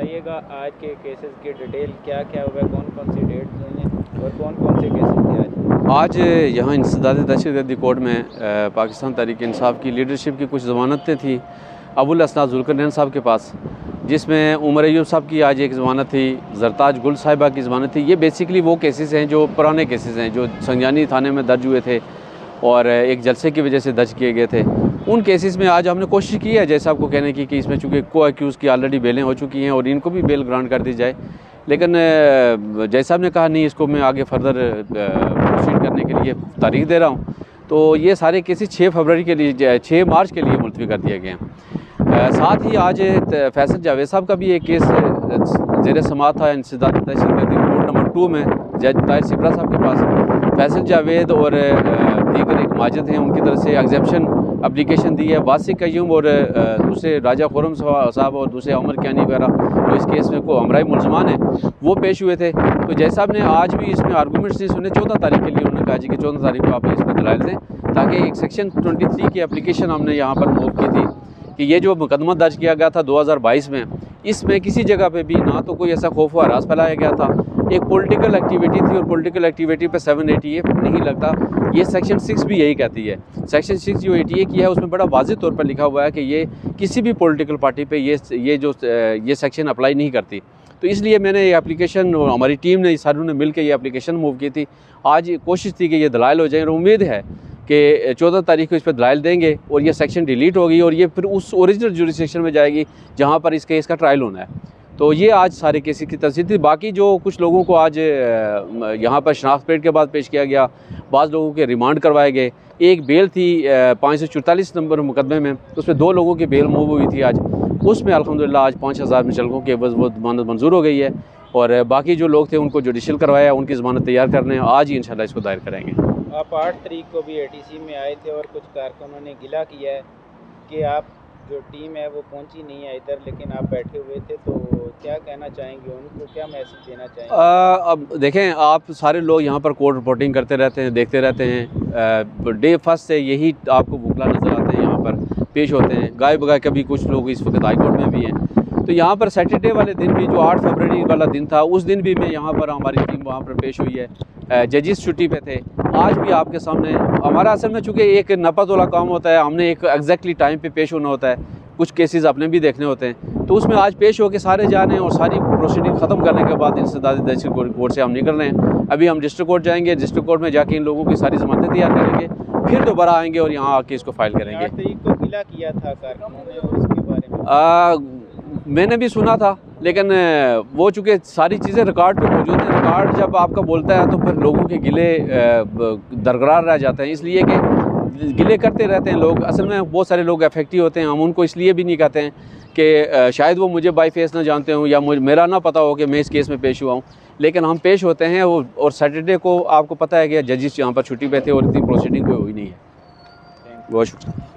बताइएगा आज के केसेस की डिटेल क्या क्या हुआ है, कौन कौन सी डेट्स हुई हैं और कौन कौन से केसेस थे आज। यहाँ इंसदाद दहशतगर्दी कोर्ट में पाकिस्तान तहरीक इंसाफ की लीडरशिप की कुछ ज़मानतें थी अबुल असनाद जुल्करनैन साहब के पास, जिसमें उमर अय्यूब साहब की आज एक ज़मानत थी, जरताज गुल साहिबा की ज़मानत थी। ये बेसिकली वो केसेस हैं जो पुराने केसेस हैं जो संजानी थाने में दर्ज हुए थे और एक जलसे की वजह से दर्ज किए गए थे। उन केसेस में आज हमने कोशिश की है जैसा आपको कहने की कि इसमें चूँकि को अक्यूज़ की ऑलरेडी बेलें हो चुकी हैं और इनको भी बेल ग्रांट कर दी जाए, लेकिन जैसा आपने कहा नहीं, इसको मैं आगे फर्दर प्रोसीड करने के लिए तारीख दे रहा हूँ। तो ये सारे केसेस 6 फरवरी के लिए 6 मार्च के लिए मुलतवी कर दिए गए हैं। साथ ही आज फैसल जावेद साहब का भी एक केस ज़ेर समाअत था इंसदाद दहशतगर्दी कोर्ट नंबर 2 में जज ताहिर सिपरा साहब के पास। फैसल जावेद और दीगर एक माजिद हैं, उनकी तरफ से एग्जेप्शन एप्लीकेशन दी है। वासिक कयूम और दूसरे राजा खुरम साहब और दूसरे उमर कियानी वगैरह जो इस केस में को हमराई मुलजमान हैं वो पेश हुए थे। तो जैसा आपने आज भी इसमें आर्गूमेंट्स नहीं सुने, 14 तारीख के लिए उन्होंने कहा जी कि 14 तारीख को आप इस पर दलाइल दें, ताकि एक सेक्शन 23 की एप्लीकेशन हमने यहाँ पर मूव की थी कि ये जो मुकदमा दर्ज किया गया था 2022 में, इसमें किसी जगह पे भी ना तो कोई ऐसा खौफ व हरास फैलाया गया था, एक पॉलिटिकल एक्टिविटी थी और पॉलिटिकल एक्टिविटी पे 788 नहीं लगता। ये सेक्शन 6 भी यही कहती है। सेक्शन 6 जो 88 की है उसमें बड़ा वाज़ेह तौर पर लिखा हुआ है कि ये किसी भी पॉलिटिकल पार्टी पे ये सेक्शन अप्लाई नहीं करती। तो इसलिए मैंने ये एप्लीकेशन और हमारी टीम ने सारों ने मिल के ये एप्लीकेशन मूव की थी। आज कोशिश थी कि ये दलाइल हो जाए और उम्मीद है कि 14 तारीख को इस पर दलाइल देंगे और ये सेक्शन डिलीट होगी और ये फिर उस ओरिजिनल जुरिस्डिक्शन में जाएगी जहाँ पर इस केस का ट्रायल होना है। तो ये आज सारे केसेस की तफसील थी। बाकी जो कुछ लोगों को आज यहाँ पर शनाख्त परेड के बाद पेश किया गया, बाज़ लोगों के रिमांड करवाए गए। एक बेल थी 544 नंबर मुकदमे में, उसमें 2 लोगों की बेल मूव हुई थी आज। उसमें अल्हम्दुलिल्लाह आज 5000 मुचलकों के बस वो ज़मानत मंजूर हो गई है और बाकी जो लोग थे उनको जुडिशल करवाया, उनकी ज़मानत तैयार करने आज ही इंशाल्लाह इसको दायर करेंगे। आप 8 तारीख को भी ATC में आए थे और कुछ कारकुनों ने गिला किया है कि आप जो टीम है वो पहुंची नहीं है इधर, लेकिन आप बैठे हुए थे, तो क्या कहना चाहेंगे, उनको क्या मैसेज देना चाहेंगे? अब देखें, आप सारे लोग यहाँ पर कोर्ट रिपोर्टिंग करते रहते हैं, देखते रहते हैं। डे फर्स्ट से यही आपको बुकला नज़र आते हैं, यहाँ पर पेश होते हैं। गाय बगाए कभी कुछ लोग इस वक्त हाई कोर्ट में भी हैं। तो यहाँ पर सैटरडे वाले दिन भी जो 8 फरवरी वाला दिन था, उस दिन भी मैं यहाँ पर हमारी टीम वहाँ पर पेश हुई है। जजेस छुट्टी पे थे। आज भी आपके सामने हमारा असल में चूँकि एक नपत वाला काम होता है, हमने एक एग्जैक्टली टाइम पे पेश होना होता है, कुछ केसेस अपने भी देखने होते हैं, तो उसमें आज पेश होकर सारे जाने और सारी प्रोसीडिंग ख़त्म करने के बाद इंसदाद दहशतगर्दी कोर्ट से हम निकल रहे हैं। अभी हम डिस्ट्रिक्ट कोर्ट जाएंगे, डिस्ट्रिक्ट कोर्ट में जाके इन लोगों की सारी ज़मानतें तैयार करेंगे, फिर दोबारा आएंगे और यहाँ आके इसको फाइल करेंगे। 8 तारीख को गिला किया था कारकुनों ने और उसके बारे में मैंने भी सुना था, लेकिन वो चूँकि सारी चीज़ें रिकॉर्ड पे मौजूद हैं, रिकॉर्ड जब आपका बोलता है तो फिर लोगों के गिले दरकरार रह जाते हैं, इसलिए कि गिले करते रहते हैं लोग। असल में बहुत सारे लोग अफेक्टिव होते हैं, हम उनको इसलिए भी नहीं कहते हैं कि शायद वो मुझे बाई फेस ना जानते हों या मेरा ना पता हो कि मैं इस केस में पेश हुआ हूँ, लेकिन हम पेश होते हैं। और सैटरडे को आपको पता है कि जजेस यहाँ पर छुट्टी पे थे और इतनी प्रोसीडिंग कोई हुई नहीं है। बहुत शुक्रिया।